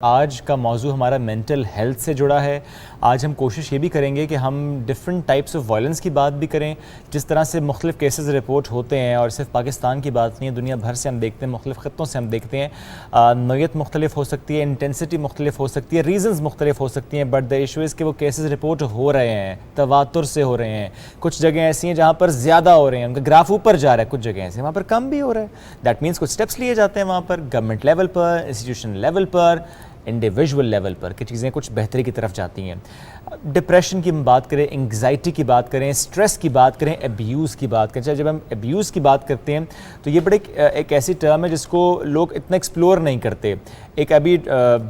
آج کا موضوع ہمارا مینٹل ہیلتھ سے جڑا ہے۔ آج ہم کوشش یہ بھی کریں گے کہ ہم ڈفرنٹ ٹائپس آف وائلنس کی بات بھی کریں، جس طرح سے مختلف کیسز رپورٹ ہوتے ہیں، اور صرف پاکستان کی بات نہیں ہے، دنیا بھر سے ہم دیکھتے ہیں، مختلف خطوں سے ہم دیکھتے ہیں۔ نوعیت مختلف ہو سکتی ہے، انٹینسٹی مختلف ہو سکتی ہے، ریزنز مختلف ہو سکتی ہیں، بٹ دا ایشو از کہ وہ کیسز رپورٹ ہو رہے ہیں، تواتر سے ہو رہے ہیں۔ کچھ جگہیں ایسی ہیں جہاں پر زیادہ ہو رہے ہیں، ان کا گراف اوپر جا رہا ہے، کچھ جگہیں ایسی ہیں وہاں پر کم بھی ہو رہا ہے۔ دیٹ مینس کچھ اسٹیپس لیے جاتے ہیں وہاں پر، گورنمنٹ لیول پر، انسٹیٹیوشن لیول پر، انڈیویژول لیول پر، کہ چیزیں کچھ بہتری کی طرف جاتی ہیں۔ ڈپریشن کی بات کریں، انگزائٹی کی بات کریں، اسٹریس کی بات کریں، ایبیوز کی بات کریں۔ جب ہم ایبیوز کی بات کرتے ہیں تو یہ بڑے ایک ایسی ٹرم ہے جس کو لوگ اتنا ایکسپلور نہیں کرتے۔ ایک ابھی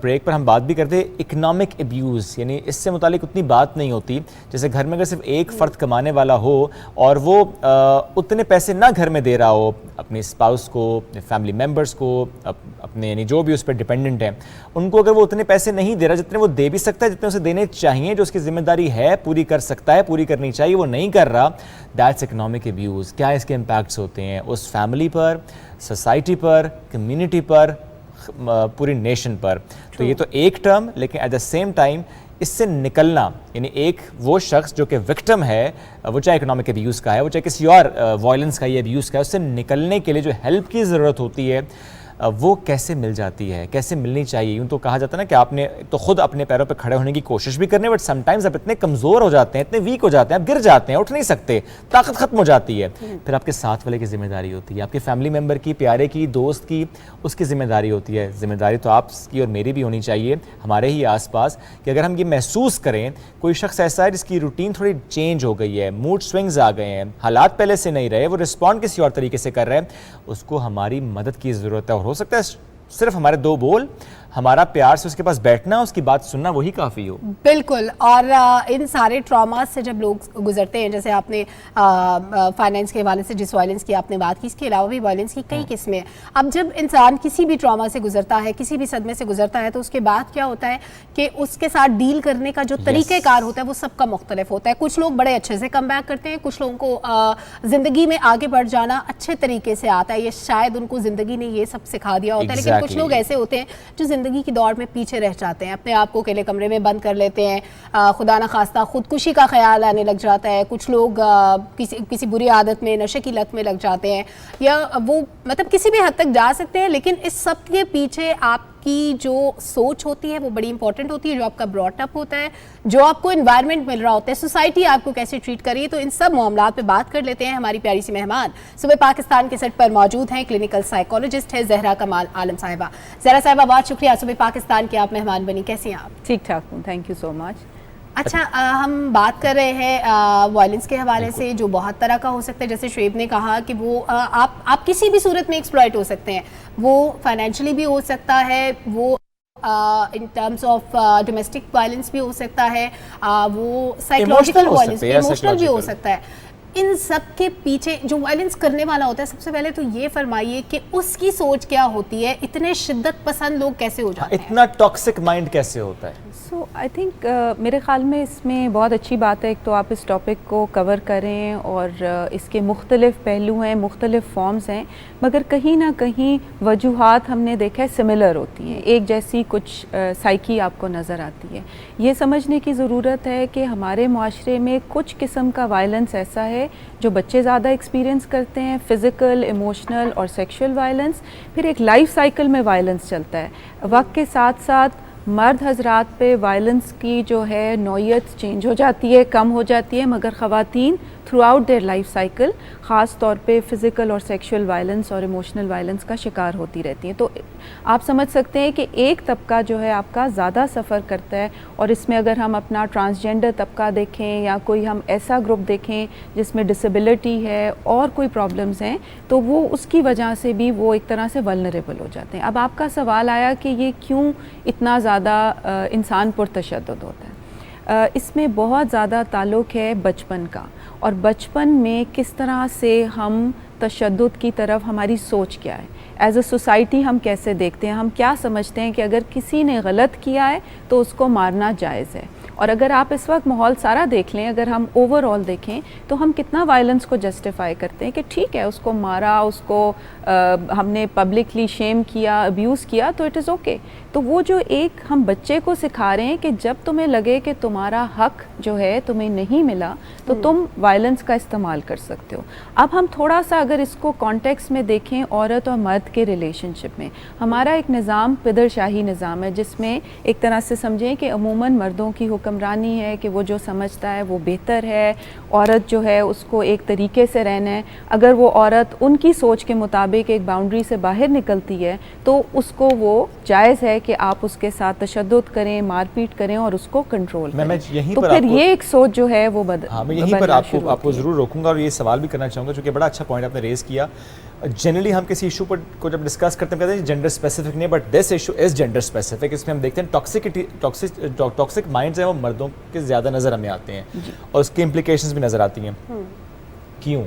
بریک پر ہم بات بھی کرتے ہیں اکنامک ایبیوز، یعنی اس سے متعلق اتنی بات نہیں ہوتی۔ جیسے گھر میں اگر صرف ایک فرد کمانے والا ہو اور وہ اتنے پیسے نہ گھر میں دے رہا ہو اپنی اسپاؤس کو، فیملی ممبرس کو، اپنے یعنی جو بھی اس پہ ڈپینڈنٹ ہیں، ان کو اگر وہ اتنے پیسے نہیں دے رہا جتنے وہ دے بھی سکتا ہے، جتنے اسے دینے چاہیے، جو اس کی ذمہ داری ہے پوری کر سکتا ہے، پوری کرنی چاہیے، وہ نہیں کر رہا، دیٹس اکنامک ایبیوز۔ کیا اس کے امپیکٹس ہوتے ہیں اس فیملی پر، سوسائٹی پر، کمیونٹی پر، پوری نیشن پر۔ تو یہ تو ایک ٹرم، لیکن ایٹ دا سیم ٹائم اس سے نکلنا، یعنی ایک وہ شخص جو کہ وکٹم ہے، وہ چاہے اکنامک ایبیوز کا ہے، وہ چاہے کسی اور وائلنس کا یا ایبیوز کا ہے، اس سے نکلنے کے لیے جو ہیلپ کی ضرورت ہوتی ہے وہ کیسے مل جاتی ہے، کیسے ملنی چاہیے۔ یوں تو کہا جاتا ہے نا کہ آپ نے تو خود اپنے پیروں پہ کھڑے ہونے کی کوشش بھی کرنے، بٹ سم ٹائمز آپ اتنے کمزور ہو جاتے ہیں، اتنے ویک ہو جاتے ہیں، آپ گر جاتے ہیں، اٹھ نہیں سکتے، طاقت ختم ہو جاتی ہے۔ پھر آپ کے ساتھ والے کی ذمہ داری ہوتی ہے، آپ کے فیملی ممبر کی، پیارے کی، دوست کی، اس کی ذمہ داری ہوتی ہے۔ ذمہ داری تو آپ کی اور میری بھی ہونی چاہیے، ہمارے ہی آس پاس، کہ اگر ہم یہ محسوس کریں کوئی شخص ایسا ہے جس کی روٹین تھوڑی چینج ہو گئی ہے، موڈ سوئنگز آ گئے ہیں، حالات پہلے سے نہیں رہے، وہ رسپونڈ کسی اور طریقے سے کر رہے ہیں، اس کو ہماری مدد کی ضرورت ہے۔ اور ہو سکتا ہے صرف ہمارے دو بول، ہمارا پیار سے اس کے پاس بیٹھنا، اس کی بات سننا، وہی کافی ہو۔ بالکل۔ اور ان سارے ٹراماز سے جب لوگ گزرتے ہیں، جیسے آپ نے فائنینس کے حوالے سے جس وائلنس کی آپ نے بات کی، اس کے علاوہ بھی وائلنس کی کئی قسمیں ہیں۔ اب جب انسان کسی بھی ٹراما سے گزرتا ہے، کسی بھی صدمے سے گزرتا ہے، تو اس کے بعد کیا ہوتا ہے کہ اس کے ساتھ ڈیل کرنے کا جو طریقہ کار ہوتا ہے وہ سب کا مختلف ہوتا ہے۔ کچھ لوگ بڑے اچھے سے کم بیک کرتے ہیں، کچھ لوگوں کو زندگی میں آگے بڑھ جانا اچھے طریقے سے آتا ہے، یہ شاید ان کو زندگی نے یہ سب سکھا دیا ہوتا ہے۔ لیکن کچھ لوگ ایسے ہوتے ہیں جو زندگی کی دوڑ میں پیچھے رہ جاتے ہیں، اپنے آپ کو اکیلے کمرے میں بند کر لیتے ہیں، خدا نخواستہ خودکشی کا خیال آنے لگ جاتا ہے۔ کچھ لوگ کسی بری عادت میں، نشے کی لت میں لگ جاتے ہیں، یا وہ مطلب کسی بھی حد تک جا سکتے ہیں۔ لیکن اس سب کے پیچھے آپ کی جو سوچ ہوتی ہے وہ بڑی امپورٹنٹ ہوتی ہے، جو آپ کا براٹ اپ ہوتا ہے، جو آپ کو انوائرمنٹ مل رہا ہوتا ہے، سوسائٹی آپ کو کیسے ٹریٹ کر رہی ہے۔ تو ان سب معاملات پہ بات کر لیتے ہیں۔ ہماری پیاری سی مہمان صبح پاکستان کے سیٹ پر موجود ہیں، کلینکل سائیکالوجسٹ ہے زہرا کمال عالم صاحبہ۔ زہرا صاحبہ بہت شکریہ صبح پاکستان کے آپ مہمان بنی، کیسی ہیں آپ؟ ٹھیک ٹھاک ہوں، تھینک یو سو مچ۔ اچھا، ہم بات کر رہے ہیں وائلنس کے حوالے سے، جو بہت طرح کا ہو سکتا ہے۔ جیسے شعیب نے کہا کہ وہ آپ کسی بھی صورت میں ایکسپلائٹ ہو سکتے ہیں، وہ فائنینشلی بھی ہو سکتا ہے، وہ in terms of domestic violence بھی ہو سکتا ہے، وہ سائیکولوجیکل وائلنس بھی، ایموشنل بھی ہو سکتا ہے۔ ان سب کے پیچھے جو وائلنس کرنے والا ہوتا ہے، سب سے پہلے تو یہ فرمائیے کہ اس کی سوچ کیا ہوتی ہے؟ اتنے شدت پسند لوگ کیسے ہو جاتے ہیں؟ اتنا ٹاکسک مائنڈ کیسے ہوتا ہے؟ سو آئی تھنک میرے خیال میں اس میں بہت اچھی بات ہے ایک تو آپ اس ٹاپک کو کور کریں، اور اس کے مختلف پہلو ہیں، مختلف فارمز ہیں، مگر کہیں نہ کہیں وجوہات ہم نے دیکھا ہے سملر ہوتی ہیں، ایک جیسی کچھ سائیکی آپ کو نظر آتی ہے۔ یہ سمجھنے کی ضرورت ہے کہ ہمارے معاشرے میں کچھ قسم کا وائلنس ایسا ہے جو بچے زیادہ ایکسپیرینس کرتے ہیں، فزیکل، ایموشنل اور سیکشول وائلنس۔ پھر ایک لائف سائیکل میں وائلنس چلتا ہے، وقت کے ساتھ ساتھ مرد حضرات پہ وائلنس کی جو ہے نوعیت چینج ہو جاتی ہے، کم ہو جاتی ہے، مگر خواتین through out there life cycle خاص طور پہ فزیکل اور سیکشول وائلنس اور ایموشنل وائلنس کا شکار ہوتی رہتی ہیں۔ تو آپ سمجھ سکتے ہیں کہ ایک طبقہ جو ہے آپ کا زیادہ سفر کرتا ہے، اور اس میں اگر ہم اپنا ٹرانسجینڈر طبقہ دیکھیں یا کوئی ہم ایسا گروپ دیکھیں جس میں ڈسیبلٹی ہے اور کوئی پرابلمز ہیں، تو وہ اس کی وجہ سے بھی وہ ایک طرح سے ولنریبل ہو جاتے ہیں۔ اب آپ کا سوال آیا کہ یہ کیوں اتنا زیادہ انسان پرتشدد ہوتا ہے۔ اس میں بہت زیادہ تعلق ہے بچپن کا، اور بچپن میں کس طرح سے ہم تشدد کی طرف ہماری سوچ کیا ہے، ایز اے سوسائٹی ہم کیسے دیکھتے ہیں، ہم کیا سمجھتے ہیں کہ اگر کسی نے غلط کیا ہے تو اس کو مارنا جائز ہے۔ اور اگر آپ اس وقت ماحول سارا دیکھ لیں, اگر ہم اوور آل دیکھیں تو ہم کتنا وائلنس کو جسٹیفائی کرتے ہیں کہ ٹھیک ہے اس کو مارا, اس کو ہم نے پبلکلی شیم کیا, ابیوز کیا تو اٹ از اوکے. تو وہ جو ایک ہم بچے کو سکھا رہے ہیں کہ جب تمہیں لگے کہ تمہارا حق جو ہے تمہیں نہیں ملا تو تم وائلنس کا استعمال کر سکتے ہو. اب ہم تھوڑا سا اگر اس کو کانٹیکس میں دیکھیں عورت اور مرد کے ریلیشن شپ میں, ہمارا ایک نظام پدر شاہی نظام ہے جس میں ایک طرح سے سمجھیں کہ عموماً مردوں کی حکمرانی ہے کہ وہ جو سمجھتا ہے وہ بہتر ہے, عورت جو ہے اس کو ایک طریقے سے رہنا ہے. اگر وہ عورت ان کی سوچ کے مطابق ایک باؤنڈری سے باہر نکلتی ہے تو اس کو وہ جائز ہے کہ آپ اس کے ساتھ تشدد کریں, مار پیٹ کریں اور اس کو کنٹرول کریں. تو پھر یہ ایک سوچ جو ہے وہ میں یہیں پر آپ کو ضرور روکوں گا اور یہ سوال بھی کرنا چاہوں گا چونکہ بڑا اچھا پوائنٹ آپ نے ریز کیا. جنرلی ہم کسی ایشو پر کو جب ڈسکس کرتے ہیں کہتے ہیں جینڈر اسپیسیفک نہیں, but this issue is gender specific. اس میں ہم دیکھتے ہیں ٹاکسک مائنڈز ہیں وہ مردوں کے زیادہ نظر ہمیں آتے ہیں اور اس کی امپلیکیشنز بھی نظر آتی ہیں. کیوں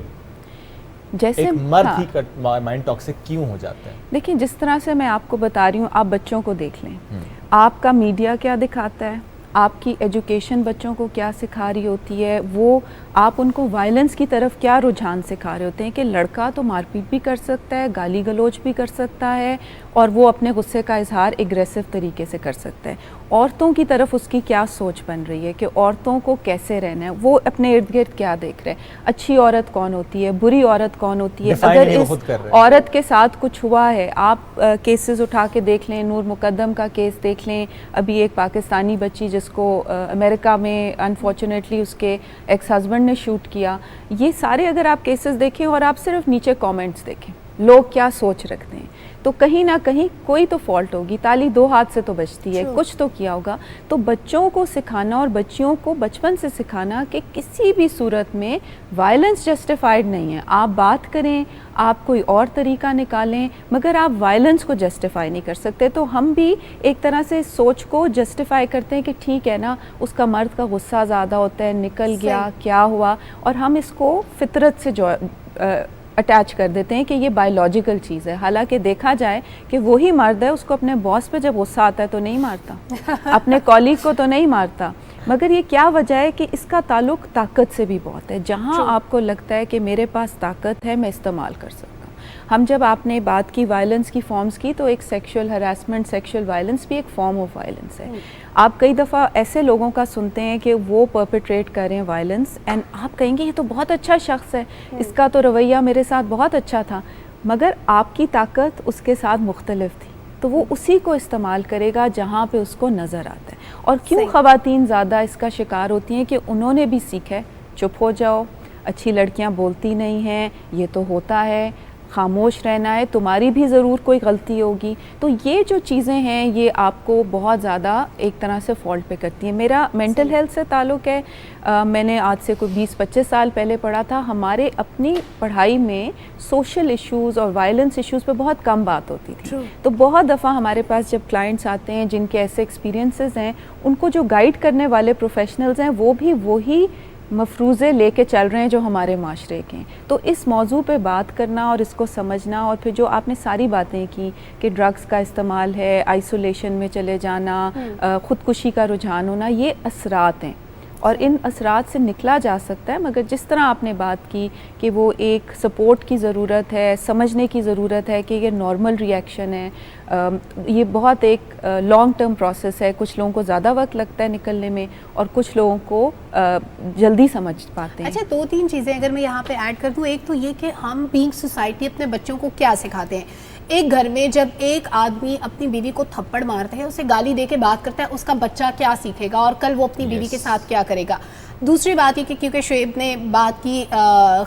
جیسے ایک مرد ہی کا مائنڈ ٹاکسک کیوں ہو جاتا ہے؟ دیکھیں جس طرح سے میں آپ کو بتا رہی ہوں, آپ بچوں کو دیکھ لیں, آپ کا میڈیا کیا دکھاتا ہے, آپ کی ایجوکیشن بچوں کو کیا سکھا رہی ہوتی ہے, وہ آپ ان کو وائلنس کی طرف کیا رجحان سکھا رہے ہوتے ہیں کہ لڑکا تو مار پیٹ بھی کر سکتا ہے, گالی گلوچ بھی کر سکتا ہے اور وہ اپنے غصے کا اظہار اگریسو طریقے سے کر سکتا ہے. عورتوں کی طرف اس کی کیا سوچ بن رہی ہے کہ عورتوں کو کیسے رہنا ہے, وہ اپنے ارد گرد کیا دیکھ رہے ہیں, اچھی عورت کون ہوتی ہے, بری عورت کون ہوتی ہے. اگر اس عورت کے ساتھ کچھ ہوا ہے, آپ کیسز اٹھا کے دیکھ لیں, نور مقدم کا کیس دیکھ لیں, ابھی ایک پاکستانی بچی جس کو امریکہ میں انفارچونیٹلی اس کے ایکس ہسبینڈ نے شوٹ کیا, یہ سارے اگر آپ کیسز دیکھیں اور آپ صرف نیچے کامنٹس دیکھیں لوگ کیا سوچ رکھتے ہیں, تو کہیں نہ کہیں کوئی تو فالٹ ہوگی. تالی دو ہاتھ سے تو بجتی ہے, کچھ تو کیا ہوگا. تو بچوں کو سکھانا اور بچیوں کو بچپن سے سکھانا کہ کسی بھی صورت میں وائلنس جسٹیفائڈ نہیں ہے. آپ بات کریں, آپ کوئی اور طریقہ نکالیں, مگر آپ وائلنس کو جسٹیفائی نہیں کر سکتے. تو ہم بھی ایک طرح سے سوچ کو جسٹیفائی کرتے ہیں کہ ٹھیک ہے نا, اس کا مرد کا غصہ زیادہ ہوتا ہے, نکل گیا, کیا ہوا, اور ہم اس کو فطرت سے اٹیچ کر دیتے ہیں کہ یہ بایولوجیکل چیز ہے. حالانکہ دیکھا جائے کہ وہی مرد ہے, اس کو اپنے باس پہ جب غصہ آتا ہے تو نہیں مارتا, اپنے کالیگ کو تو نہیں مارتا. مگر یہ کیا وجہ ہے کہ اس کا تعلق طاقت سے بھی بہت ہے. جہاں آپ کو لگتا ہے کہ میرے پاس طاقت ہے, میں استعمال کر سکتا ہوں. ہم جب آپ نے بات کی وائلنس کی فارمز کی, تو ایک سیکشول ہراسمنٹ, سیکشول وائلنس بھی ایک فارم آف وائلنس ہے. آپ کئی دفعہ ایسے لوگوں کا سنتے ہیں کہ وہ پرپیٹریٹ کر رہے ہیں وائلنس, اینڈ آپ کہیں گے یہ تو بہت اچھا شخص ہے, اس کا تو رویہ میرے ساتھ بہت اچھا تھا, مگر آپ کی طاقت اس کے ساتھ مختلف تھی. تو وہ اسی کو استعمال کرے گا جہاں پہ اس کو نظر آتا ہے. اور کیوں خواتین زیادہ اس کا شکار ہوتی ہیں کہ انہوں نے بھی سیکھا ہے چپ ہو جاؤ, اچھی لڑکیاں بولتی نہیں ہیں, یہ تو ہوتا ہے, خاموش رہنا ہے, تمہاری بھی ضرور کوئی غلطی ہوگی. تو یہ جو چیزیں ہیں یہ آپ کو بہت زیادہ ایک طرح سے فالٹ پہ کرتی ہیں. میرا مینٹل ہیلتھ سے تعلق ہے, میں نے آج سے کوئی 20-25 سال پہلے پڑھا تھا. ہمارے اپنی پڑھائی میں سوشل ایشوز اور وائلنس ایشوز پہ بہت کم بات ہوتی تھی. تو بہت دفعہ ہمارے پاس جب کلائنٹس آتے ہیں جن کے ایسے ایکسپیرینسز ہیں, ان کو جو گائیڈ کرنے والے پروفیشنلز ہیں وہ بھی وہی مفروضے لے کے چل رہے ہیں جو ہمارے معاشرے کے ہیں. تو اس موضوع پہ بات کرنا اور اس کو سمجھنا, اور پھر جو آپ نے ساری باتیں کی کہ ڈرگس کا استعمال ہے, آئسولیشن میں چلے جانا, خودکشی کا رجحان ہونا, یہ اثرات ہیں اور ان اثرات سے نکلا جا سکتا ہے. مگر جس طرح آپ نے بات کی کہ وہ ایک سپورٹ کی ضرورت ہے, سمجھنے کی ضرورت ہے کہ یہ نارمل ری ایکشن ہے, یہ بہت ایک لانگ ٹرم پروسیس ہے. کچھ لوگوں کو زیادہ وقت لگتا ہے نکلنے میں اور کچھ لوگوں کو جلدی سمجھ پاتے ہیں. اچھا, 2-3 چیزیں اگر میں یہاں پہ ایڈ کر دوں. ایک تو یہ کہ ہم بینگ سوسائٹی اپنے بچوں کو کیا سکھاتے ہیں. ایک گھر میں جب ایک آدمی اپنی بیوی کو تھپڑ مارتا ہے, اسے گالی دے کے بات کرتا ہے, اس کا بچہ کیا سیکھے گا اور کل وہ اپنی بیوی کے ساتھ کیا کرے گا. دوسری بات یہ کہ کیونکہ شعیب نے بات کی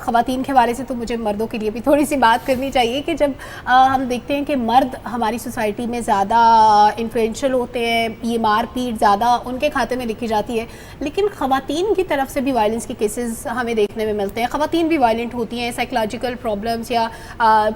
خواتین کے حوالے سے, تو مجھے مردوں کے لیے بھی تھوڑی سی بات کرنی چاہیے کہ جب ہم دیکھتے ہیں کہ مرد ہماری سوسائٹی میں زیادہ انفلوئنشل ہوتے ہیں, یہ مار پیٹ زیادہ ان کے کھاتے میں لکھی جاتی ہے, لیکن خواتین کی طرف سے بھی وائلنس کے کیسز ہمیں دیکھنے میں ملتے ہیں. خواتین بھی وائلنٹ ہوتی ہیں, سائیکولوجیکل پرابلمس یا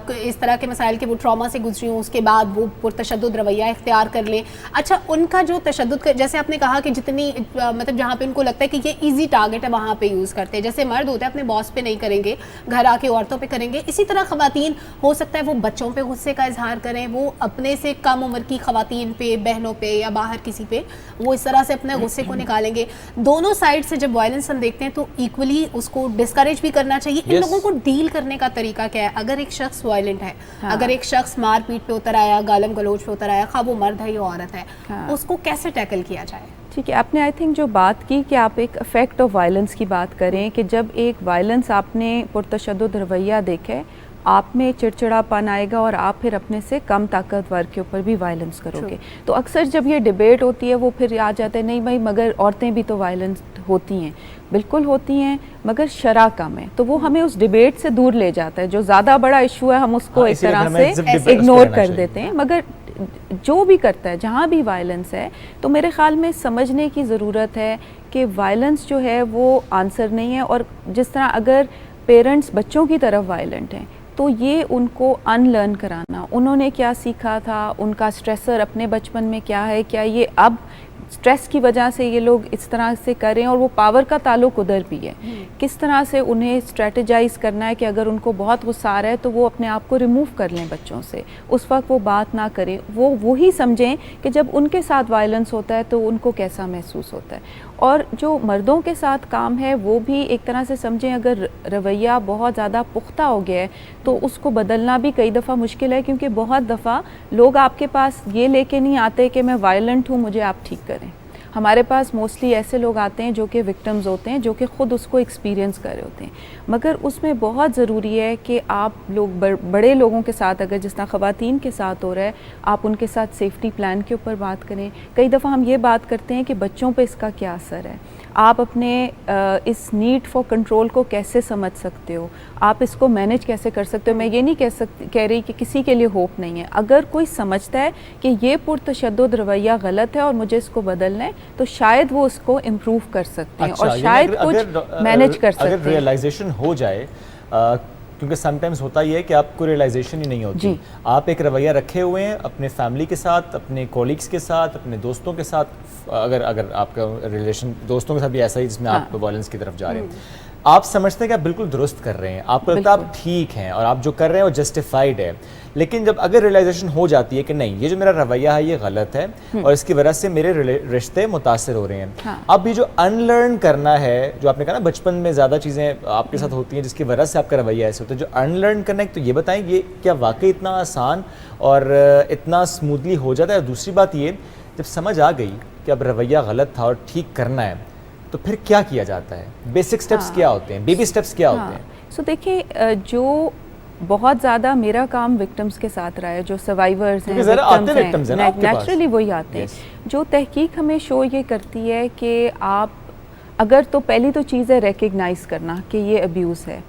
اس طرح کے مسائل کے وہ ٹراما سے گزری ہوں, اس کے بعد وہ پرتشدد رویہ اختیار کر لیں. اچھا, ان کا جو تشدد جیسے آپ نے کہا کہ جتنی مطلب جہاں پہ ان کو لگتا ہے کہ یہ ایزی ٹارگٹ ہے وہاں پہ یوز کرتے ہیں. جیسے مرد ہوتے ہیں اپنے باس پہ نہیں کریں گے, گھر آ کے عورتوں پہ کریں گے, اسی طرح خواتین ہو سکتا ہے وہ بچوں پہ غصے کا اظہار کریں, وہ اپنے سے کم عمر کی خواتین پہ, بہنوں پہ یا باہر کسی پہ وہ اس طرح سے اپنے غصے کو نکالیں گے. دونوں سائڈ سے جب وائلنس ہم دیکھتے ہیں تو ایکولی اس کو ڈسکریج بھی کرنا چاہیے. ان لوگوں کو ڈیل کرنے کا طریقہ کیا ہے؟ اگر ایک شخص وائلنٹ ہے, اگر ایک شخص مار پیٹ پہ اتر آیا, گالم گلوچ پہ اتر آیا, خواہ وہ مرد ہے یا عورت ہے, اس کو کیسے ٹیکل کیا جائے؟ ٹھیک ہے, آپ نے آئی تھنک جو بات کی کہ آپ ایک افیکٹ آف وائلنس کی بات کریں کہ جب ایک وائلنس آپ نے پرتشدد رویہ دیکھے, آپ میں چڑچڑا پن آئے گا اور آپ پھر اپنے سے کم طاقتور کے اوپر بھی وائلنس کرو گے. تو اکثر جب یہ ڈیبیٹ ہوتی ہے وہ پھر آ جاتے ہیں نہیں بھائی مگر عورتیں بھی تو وائلنس ہوتی ہیں. بالکل ہوتی ہیں مگر شرح کم ہے, تو وہ ہمیں اس ڈیبیٹ سے دور لے جاتا ہے. جو زیادہ بڑا ایشو ہے ہم اس کو ایک طرح سے اگنور کر دیتے ہیں. مگر جو بھی کرتا ہے جہاں بھی وائلنس ہے تو میرے خیال میں سمجھنے کی ضرورت ہے کہ وائلنس جو ہے وہ آنسر نہیں ہے. اور جس طرح اگر پیرنٹس بچوں کی طرف وائلنٹ ہیں تو یہ ان کو ان لرن کرانا, انہوں نے کیا سیکھا تھا, ان کا اسٹریسر اپنے بچپن میں کیا ہے, کیا یہ اب اسٹریس کی وجہ سے یہ لوگ اس طرح سے کریں, اور وہ پاور کا تعلق ادھر بھی ہے. کس طرح سے انہیں اسٹریٹجائز کرنا ہے کہ اگر ان کو بہت غصہ آ رہا ہے تو وہ اپنے آپ کو ریموو کر لیں بچوں سے, اس وقت وہ بات نہ کریں. وہ وہی سمجھیں کہ جب ان کے ساتھ وائلنس ہوتا ہے تو ان کو کیسا محسوس ہوتا ہے. اور جو مردوں کے ساتھ کام ہے وہ بھی ایک طرح سے سمجھیں, اگر رویہ بہت زیادہ پختہ ہو گیا ہے تو اس کو بدلنا بھی کئی دفعہ مشکل ہے, کیونکہ بہت دفعہ لوگ آپ کے پاس یہ لے کے نہیں آتے کہ میں وائلنٹ ہوں مجھے آپ ٹھیک کریں. ہمارے پاس موسٹلی ایسے لوگ آتے ہیں جو کہ وکٹمز ہوتے ہیں, جو کہ خود اس کو ایکسپیرینس کر رہے ہوتے ہیں. مگر اس میں بہت ضروری ہے کہ آپ لوگ بڑے لوگوں کے ساتھ, اگر جس طرح خواتین کے ساتھ ہو رہا ہے, آپ ان کے ساتھ سیفٹی پلان کے اوپر بات کریں. کئی دفعہ ہم یہ بات کرتے ہیں کہ بچوں پہ اس کا کیا اثر ہے, آپ اپنے اس نیڈ فار کنٹرول کو کیسے سمجھ سکتے ہو, آپ اس کو مینیج کیسے کر سکتے ہو. میں یہ نہیں کہہ رہی کہ کسی کے لیے ہوپ نہیں ہے. اگر کوئی سمجھتا ہے کہ یہ پرتشدد رویہ غلط ہے اور مجھے اس کو بدلنا ہے تو شاید وہ اس کو امپروو کر سکتے ہیں, اور شاید کچھ مینیج کر سکتے ہیں. اگر ریئلائزیشن ہو جائے, کیونکہ سم ٹائمز ہوتا یہ ہے کہ آپ کو ریئلائزیشن ہی نہیں ہوتی, آپ ایک رویہ رکھے ہوئے ہیں اپنے فیملی کے ساتھ, اپنے کولیگس کے ساتھ, اپنے دوستوں کے ساتھ, اگر آپ کا ریلیشن دوستوں کے ساتھ بھی ایسا ہی جس میں آپ وائلنس کی طرف جا رہے ہیں, آپ سمجھتے ہیں کہ آپ بالکل درست کر رہے ہیں, آپ کو لگتا ہے آپ ٹھیک ہیں اور آپ جو کر رہے ہیں وہ جسٹیفائڈ ہے. لیکن جب اگر ریئلائزیشن ہو جاتی ہے کہ نہیں یہ جو میرا رویہ ہے یہ غلط ہے اور اس کی وجہ سے میرے رشتے متاثر ہو رہے ہیں, اب یہ جو ان لرن کرنا ہے, جو آپ نے کہا نا بچپن میں زیادہ چیزیں آپ کے ساتھ ہوتی ہیں جس کی وجہ سے آپ کا رویہ ایسے ہوتا ہے, جو ان لرن کرنا ہے, تو یہ بتائیں یہ کیا واقعی اتنا آسان اور اتنا اسموتھلی ہو جاتا ہے؟ دوسری بات یہ, جب سمجھ آ گئی کہ اب رویہ غلط تھا اور ٹھیک کرنا ہے تو پھر کیا کیا جاتا ہے؟ بیسک سٹیپس کیا ہوتے ہیں, بیبی سٹیپس کیا ہوتے ہیں؟ سو دیکھیں, جو بہت زیادہ میرا کام وکٹمز کے ساتھ رہا ہے, جو سروائیورز ہیں نیچرلی وہی آتے ہیں. جو تحقیق ہمیں شو یہ کرتی ہے کہ آپ اگر تو پہلی تو چیز ہے ریکگنائز کرنا کہ یہ ابیوز ہے.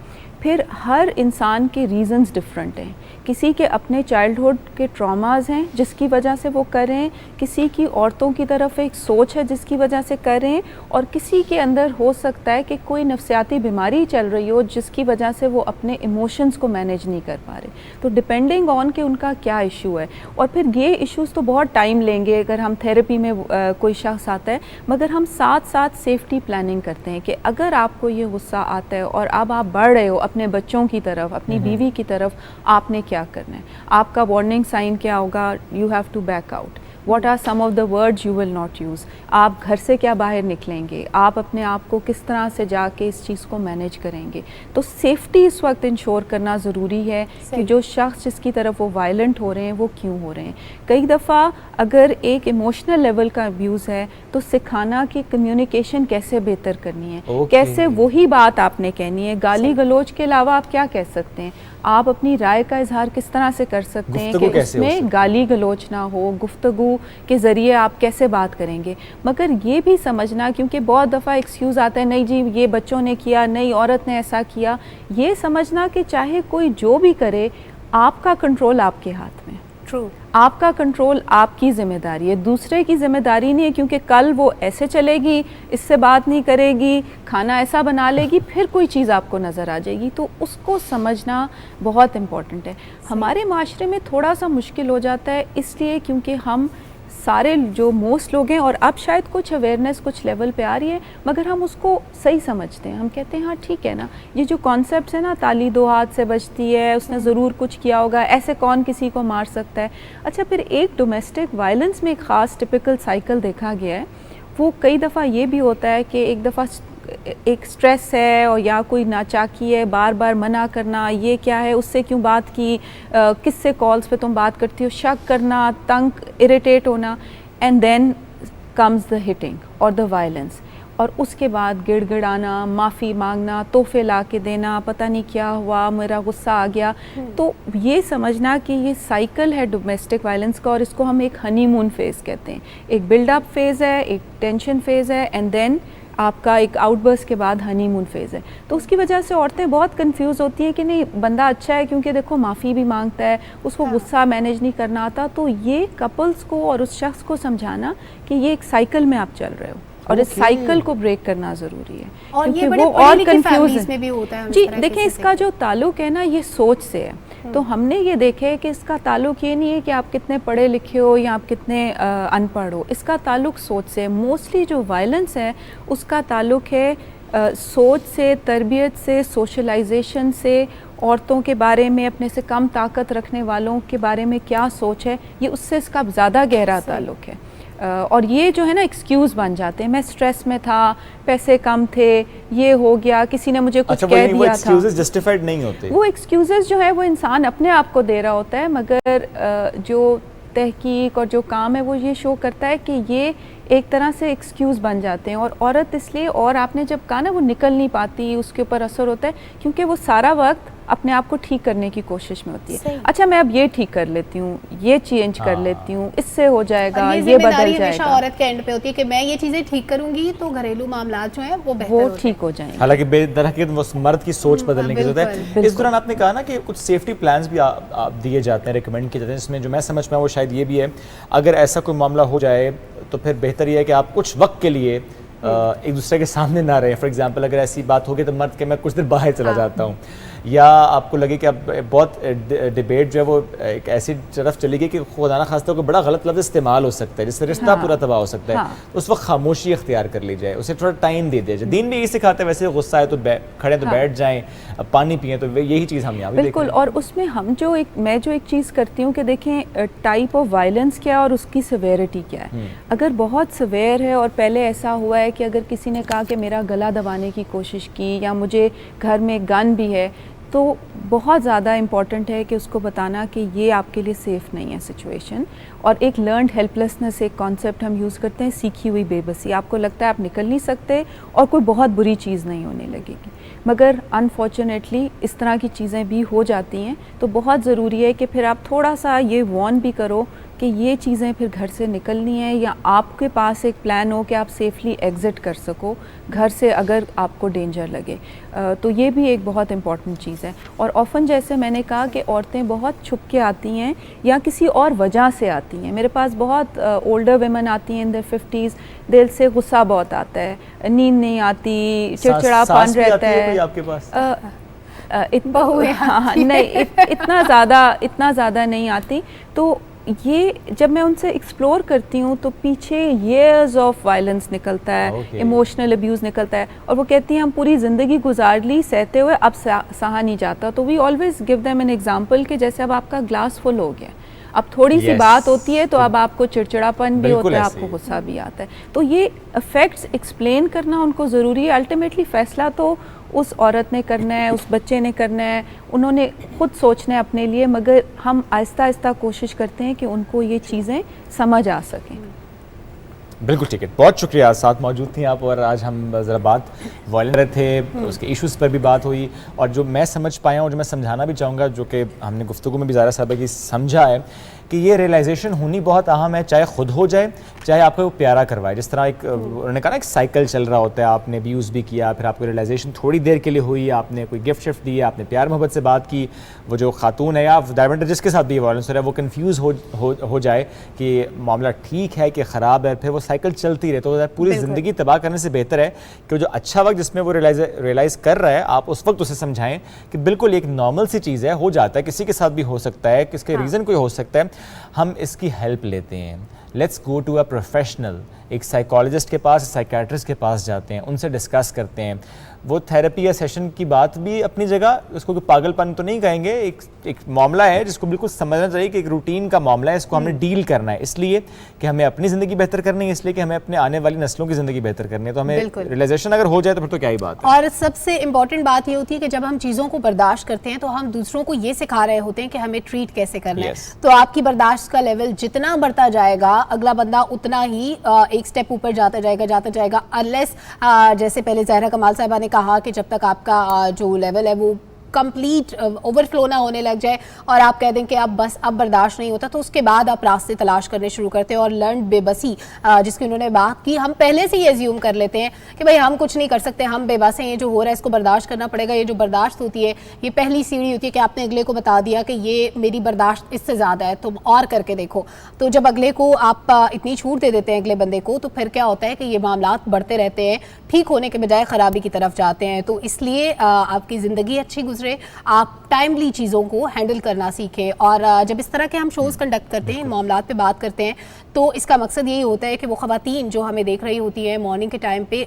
پھر ہر انسان کے ریزنز ڈفرینٹ ہیں, کسی کے اپنے چائلڈہڈ کے ٹراماز ہیں جس کی وجہ سے وہ کریں, کسی کی عورتوں کی طرف ایک سوچ ہے جس کی وجہ سے کریں, اور کسی کے اندر ہو سکتا ہے کہ کوئی نفسیاتی بیماری چل رہی ہو جس کی وجہ سے وہ اپنے ایموشنز کو مینیج نہیں کر پا رہے. تو ڈپینڈنگ آن کہ ان کا کیا ایشو ہے, اور پھر یہ ایشوز تو بہت ٹائم لیں گے اگر ہم تھیراپی میں کوئی شخص آتا ہے, مگر ہم ساتھ ساتھ سیفٹی پلاننگ کرتے ہیں کہ اگر آپ کو یہ غصہ آتا ہے اور اب آپ بڑھ رہے ہو اپنے بچوں کی طرف, اپنی بیوی کی طرف, آپ نے کیا کرنا ہے, آپ کا وارننگ سائن کیا ہوگا, you have to back out, what are some of the words you will not use, آپ گھر سے کیا باہر نکلیں گے, آپ اپنے آپ کو کس طرح سے جا کے اس چیز کو مینیج کریں گے. تو سیفٹی اس وقت انشور کرنا ضروری ہے کہ جو شخص جس کی طرف وہ وائلنٹ ہو رہے ہیں وہ کیوں ہو رہے ہیں. کئی دفعہ اگر ایک ایموشنل لیول کا ابیوز ہے تو سکھانا کہ کمیونیکیشن کیسے بہتر کرنی ہے, کیسے وہی بات آپ نے کہنی ہے, گالی گلوچ کے علاوہ آپ کیا کہہ سکتے ہیں, آپ اپنی رائے کا اظہار کس طرح سے کر سکتے ہیں کہ اس میں گالی گلوچ نہ ہو, گفتگو کے ذریعے آپ کیسے بات کریں گے. مگر یہ بھی سمجھنا, کیونکہ بہت دفعہ ایکسکیوز آتا ہے نہیں جی یہ بچوں نے کیا, نہیں عورت نے ایسا کیا, یہ سمجھنا کہ چاہے کوئی جو بھی کرے آپ کا کنٹرول آپ کے ہاتھ میں. ٹرو, آپ کا کنٹرول آپ کی ذمہ داری ہے, دوسرے کی ذمہ داری نہیں ہے, کیونکہ کل وہ ایسے چلے گی, اس سے بات نہیں کرے گی, کھانا ایسا بنا لے گی, پھر کوئی چیز آپ کو نظر آ جائے گی. تو اس کو سمجھنا بہت امپورٹنٹ ہے. ہمارے معاشرے میں تھوڑا سا مشکل ہو جاتا ہے اس لیے کیونکہ ہم سارے جو موسٹ لوگ ہیں, اور اب شاید کچھ اویئرنیس کچھ لیول پہ آ رہی ہے, مگر ہم اس کو صحیح سمجھتے ہیں. ہم کہتے ہیں ہاں ٹھیک ہے نا, یہ جو کانسیپٹس ہیں نا, تالی دو ہاتھ سے بجتی ہے, اس نے ضرور کچھ کیا ہوگا, ایسے کون کسی کو مار سکتا ہے. اچھا پھر ایک ڈومیسٹک وائلنس میں ایک خاص ٹپیکل سائیکل دیکھا گیا ہے. وہ کئی دفعہ یہ بھی ہوتا ہے کہ ایک دفعہ ایک سٹریس ہے اور یا کوئی ناچاکی ہے, بار بار منع کرنا, یہ کیا ہے, اس سے کیوں بات کی, کس سے کالز پہ تم بات کرتی ہو, شک کرنا, تنگ, اریٹیٹ ہونا, and then comes the hitting اور دا وائلنس. اور اس کے بعد گڑ گڑانا, معافی مانگنا, تحفے لا کے دینا, پتہ نہیں کیا ہوا, میرا غصہ آ گیا. تو یہ سمجھنا کہ یہ سائیکل ہے ڈومیسٹک وائلنس کا, اور اس کو ہم ایک ہنی مون فیز کہتے ہیں. ایک بلڈ اپ فیز ہے, ایک ٹینشن فیز ہے, اینڈ دین آپ کا ایک آؤٹ برسٹ کے بعد ہنی مون فیز ہے. تو اس کی وجہ سے عورتیں بہت کنفیوز ہوتی ہیں کہ نہیں بندہ اچھا ہے کیونکہ دیکھو معافی بھی مانگتا ہے, اس کو غصہ مینیج نہیں کرنا آتا. تو یہ کپلز کو اور اس شخص کو سمجھانا کہ یہ ایک سائیکل میں آپ چل رہے ہو, اور اس سائیکل کو بریک کرنا ضروری ہے, اور یہ کیونکہ بڑے وہ اور کنفیوژن میں بھی ہوتا ہے. جی دیکھیں اس کا جو تعلق ہے نا یہ سوچ سے ہے. تو ہم نے یہ دیکھا ہے کہ اس کا تعلق یہ نہیں ہے کہ آپ کتنے پڑھے لکھے ہو یا آپ کتنے ان پڑھ ہو, اس کا تعلق سوچ سے ہے. موسٹلی جو وائلنس ہے اس کا تعلق ہے سوچ سے, تربیت سے, سوشلائزیشن سے, عورتوں کے بارے میں, اپنے سے کم طاقت رکھنے والوں کے بارے میں کیا سوچ ہے, یہ اس سے اس کا زیادہ گہرا تعلق ہے. اور یہ جو ہے نا ایکسکیوز بن جاتے ہیں, میں سٹریس میں تھا, پیسے کم تھے, یہ ہو گیا, کسی نے مجھے کچھ کہہ دیا تھا. وہ ایکسکیوزز جسٹیفائڈ نہیں ہوتے. وہ ایکسکیوزز جو ہے وہ انسان اپنے آپ کو دے رہا ہوتا ہے, مگر جو تحقیق اور جو کام ہے وہ یہ شو کرتا ہے کہ یہ ایک طرح سے ایکسکیوز بن جاتے ہیں. اور عورت اس لیے, اور آپ نے جب کہا نا وہ نکل نہیں پاتی, اس کے اوپر اثر ہوتا ہے, کیونکہ وہ سارا وقت اپنے آپ کو ٹھیک کرنے کی کوشش میں ہوتی ہے. اچھا میں اب یہ ٹھیک کر لیتی ہوں, یہ چینج کر لیتی ہوں, اس سے ہو جائے گا, یہ بدل جائے گا. عورت کے اینڈ پہ ہوتی ہے کہ میں یہ چیزیں ٹھیک کروں گی تو گھریلو معاملات جو ہیں وہ ٹھیک ہو جائیں گے. حالانکہ بے درحقیقت وہ مرد کی سوچ بدلنے کی ضرورت ہے. اس دوران آپ نے کہا نا کہ کچھ سیفٹی پلانز بھی دیے جاتے ہیں, ریکمینڈ کیے جاتے ہیں, جس میں جو میں سمجھ پایا وہ شاید یہ بھی ہے اگر ایسا کوئی معاملہ ہو جائے تو پھر بہتر یہ ہے کہ آپ کچھ وقت کے لیے ایک دوسرے کے سامنے نہ رہیں. فار ایگزامپل اگر ایسی بات ہوگی تو مرد کہ میں کچھ دیر باہر چلا جاتا ہوں, یا آپ کو لگے کہ اب بہت ڈیبیٹ جو ہے وہ ایک ایسی طرف چلی گئی کہ خدا نہ خواستہ کوئی بڑا غلط لفظ استعمال ہو سکتا ہے جس سے رشتہ پورا تباہ ہو سکتا ہے, تو اس وقت خاموشی اختیار کر لی جائے, اسے تھوڑا ٹائم دے دیا جائے. دین بھی یہی سکھاتا ہے, ویسے غصہ ہے تو کھڑے تو بیٹھ جائیں, پانی پئیں, تو یہی چیز ہم یہاں بھی دیکھ رہے ہیں. بالکل. اور اس میں میں جو ایک چیز کرتی ہوں کہ دیکھیں ٹائپ آف وائلنس کیا اور اس کی سیویرٹی کیا ہے. اگر بہت سیویئر ہے اور پہلے ایسا ہوا ہے کہ اگر کسی نے کہا کہ میرا گلا دبانے کی کوشش کی, یا مجھے گھر میں گن بھی ہے, تو بہت زیادہ امپورٹنٹ ہے کہ اس کو بتانا کہ یہ آپ کے لیے سیف نہیں ہے سچویشن. اور ایک لرنڈ ہیلپ لیسنس ایک کانسیپٹ ہم یوز کرتے ہیں, سیکھی ہوئی بے بسی. آپ کو لگتا ہے آپ نکل نہیں سکتے اور کوئی بہت بری چیز نہیں ہونے لگے گی, مگر انفارچونیٹلی اس طرح کی چیزیں بھی ہو جاتی ہیں. تو بہت ضروری ہے کہ پھر آپ تھوڑا سا یہ وارن بھی کرو کہ یہ چیزیں پھر گھر سے نکلنی ہیں, یا آپ کے پاس ایک پلان ہو کہ آپ سیفلی ایگزٹ کر سکو گھر سے اگر آپ کو ڈینجر لگے. تو یہ بھی ایک بہت امپورٹنٹ چیز ہے. اور آفن جیسے میں نے کہا کہ عورتیں بہت چھپ کے آتی ہیں یا کسی اور وجہ سے آتی ہیں. میرے پاس بہت اولڈر ویمن آتی ہیں ان در 50s, دل سے غصہ بہت آتا ہے, نیند نہیں آتی, چڑچڑا پن رہتا ہے. آپ کے پاس نہیں اتنا زیادہ نہیں آتی. تو یہ جب میں ان سے ایکسپلور کرتی ہوں تو پیچھے ایئرز آف وائلنس نکلتا ہے, ایموشنل ابیوز نکلتا ہے, اور وہ کہتی ہیں ہم پوری زندگی گزار لی سہتے ہوئے, اب سہا نہیں جاتا. تو we always give them an example کہ جیسے اب آپ کا گلاس فل ہو گیا, اب تھوڑی سی بات ہوتی ہے تو اب آپ کو چڑچڑاپن بھی ہوتا ہے, آپ کو غصہ بھی آتا ہے. تو یہ افیکٹس ایکسپلین کرنا ان کو ضروری ہے. الٹیمیٹلی فیصلہ تو اس عورت نے کرنا ہے, اس بچے نے کرنا ہے, انہوں نے خود سوچنا ہے اپنے لیے, مگر ہم آہستہ آہستہ کوشش کرتے ہیں کہ ان کو یہ چیزیں سمجھ آ سکیں. بالکل ٹھیک ہے, بہت شکریہ, ساتھ موجود تھیں آپ, اور آج ہم ذرا بات وائلنس رہے تھے, اس کے ایشوز پر بھی بات ہوئی, اور جو میں سمجھ پایا ہوں اور جو میں سمجھانا بھی چاہوں گا, جو کہ ہم نے گفتگو میں بھی زیادہ صاحبہ کی سمجھا ہے, کہ یہ ریئلائزیشن ہونی بہت اہم ہے, چاہے خود ہو جائے چاہے آپ کو وہ پیارا کروائے. جس طرح ایک انہوں نے کہا نا ایک سائیکل چل رہا ہوتا ہے, آپ نے ابیوز بھی کیا, پھر آپ کو ریئلائزیشن تھوڑی دیر کے لیے ہوئی, آپ نے کوئی گفٹ شفٹ دی, آپ نے پیار محبت سے بات کی, وہ جو خاتون ہے یا ڈائیورنٹر جس کے ساتھ بھی وائلنس ہو رہا ہے وہ کنفیوز ہو جائے کہ معاملہ ٹھیک ہے کہ خراب ہے, پھر وہ سائیکل چلتی رہے, تو پوری زندگی تباہ کرنے سے بہتر ہے کہ جو اچھا وقت جس میں وہ ریئلائز کر رہا ہے, آپ اس وقت اسے سمجھائیں کہ بالکل ایک نارمل سی چیز ہے, ہو جاتا ہے, کسی کے ساتھ بھی ہو سکتا ہے, کس کے ریزن کوئی ہو سکتا ہے, ہم اس کی ہیلپ لیتے ہیں. Let's go to a professional. ایک سائیکالوجسٹ کے پاس, سائیکیٹرسٹ کے پاس جاتے ہیں, ان سے ڈسکس کرتے ہیں. وہ تھیراپی یا سیشن کی بات بھی اپنی جگہ, اس کو پاگل پن تو نہیں کہیں گے, ایک معاملہ ہے جس کو بالکل سمجھنا چاہیے کہ ایک روٹین کا معاملہ ہے, اس کو ہم نے ڈیل کرنا ہے, اس لیے کہ ہمیں اپنی زندگی بہتر کرنی ہے, اس لیے کہ ہمیں اپنے آنے والی نسلوں کی زندگی بہتر کرنی ہے. تو ہمیں ریئلائزیشن اگر ہو جائے تو پھر تو کیا ہی بات ہے. اور سب سے امپورٹنٹ بات یہ ہوتی ہے کہ جب ہم چیزوں کو برداشت کرتے ہیں تو ہم دوسروں کو یہ سکھا رہے ہوتے ہیں کہ ہمیں ٹریٹ کیسے کرنا ہے. تو آپ کی برداشت کا لیول جتنا بڑھتا جائے گا, اگلا بندہ اتنا ہی ایک سٹیپ اوپر جاتا جائے گا unless جیسے پہلے زہرا کمال صاحبہ نے کہا کہ جب تک آپ کا جو لیول ہے وہ کمپلیٹ اوور فلو نہ ہونے لگ جائے اور آپ کہہ دیں کہ اب بس اب برداشت نہیں ہوتا, تو اس کے بعد آپ راستے تلاش کرنے شروع کرتے ہیں. اور لرنڈ بے بسی جس کی انہوں نے بات کی, ہم پہلے سے یہ ایزیوم کر لیتے ہیں کہ بھائی ہم کچھ نہیں کر سکتے, ہم بے بس ہیں, یہ جو ہو رہا ہے اس کو برداشت کرنا پڑے گا. یہ جو برداشت ہوتی ہے یہ پہلی سیڑھی ہوتی ہے کہ آپ نے اگلے کو بتا دیا کہ یہ میری برداشت اس سے زیادہ ہے, تم اور کر کے دیکھو. تو جب اگلے کو آپ اتنی چھوٹ دے دیتے ہیں اگلے بندے کو, تو پھر کیا ہوتا ہے کہ یہ معاملات بڑھتے رہتے ہیں, ٹھیک ہونے کے بجائے خرابی کی طرف جاتے ہیں. تو اس لیے آپ کی زندگی اچھی گزرے, آپ ٹائملی چیزوں کو ہینڈل کرنا سیکھیں. اور جب اس طرح کے ہم شوز کنڈکٹ کرتے ہیں, ان معاملات پہ بات کرتے ہیں, تو اس کا مقصد یہی ہوتا ہے کہ وہ خواتین جو ہمیں دیکھ رہی ہوتی ہیں مارننگ کے ٹائم پہ,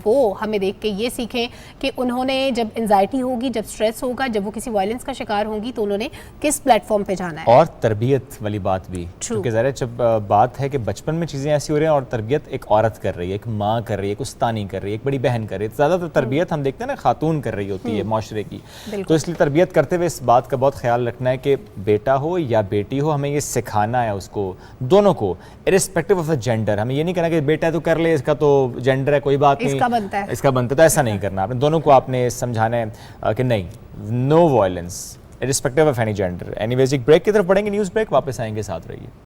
وہ ہمیں دیکھ کے یہ سیکھیں کہ انہوں نے جب انزائٹی ہوگی, جب سٹریس ہوگا, جب وہ کسی وائلنس کا شکار ہوں گی, تو انہوں نے کس پلیٹ فارم پہ جانا ہے. اور تربیت والی بات بھی, کیونکہ ظاہر جب بات ہے کہ بچپن میں چیزیں ایسی ہو رہی ہیں اور تربیت ایک عورت کر رہی ہے, ایک ماں کر رہی ہے, ایک استانی کر رہی ہے, ایک بڑی بہن کر رہی ہے, زیادہ تر تربیت ہم دیکھتے ہیں نا خاتون کر رہی ہوتی ہے معاشرے کی. تو اس لیے تربیت کرتے ہوئے اس بات کا بہت خیال رکھنا ہے کہ بیٹا ہو یا بیٹی ہو, ہمیں یہ سکھانا ہے اس کو, دونوں کو, irrespective of the gender. ہمیں یہ نہیں کہنا کہ بیٹا تو کر لے, اس کا تو جینڈر ہے, کوئی بات نہیں, اس کا بنتا ہے, تو ایسا نہیں کرنا. آپ نے دونوں کو آپ نے سمجھانا ہے کہ نہیں, no violence irrespective of any gender. Anyways, ایک بریک کی طرف پڑھیں گے, نیوز بریک, واپس آئیں گے, ساتھ رہیے.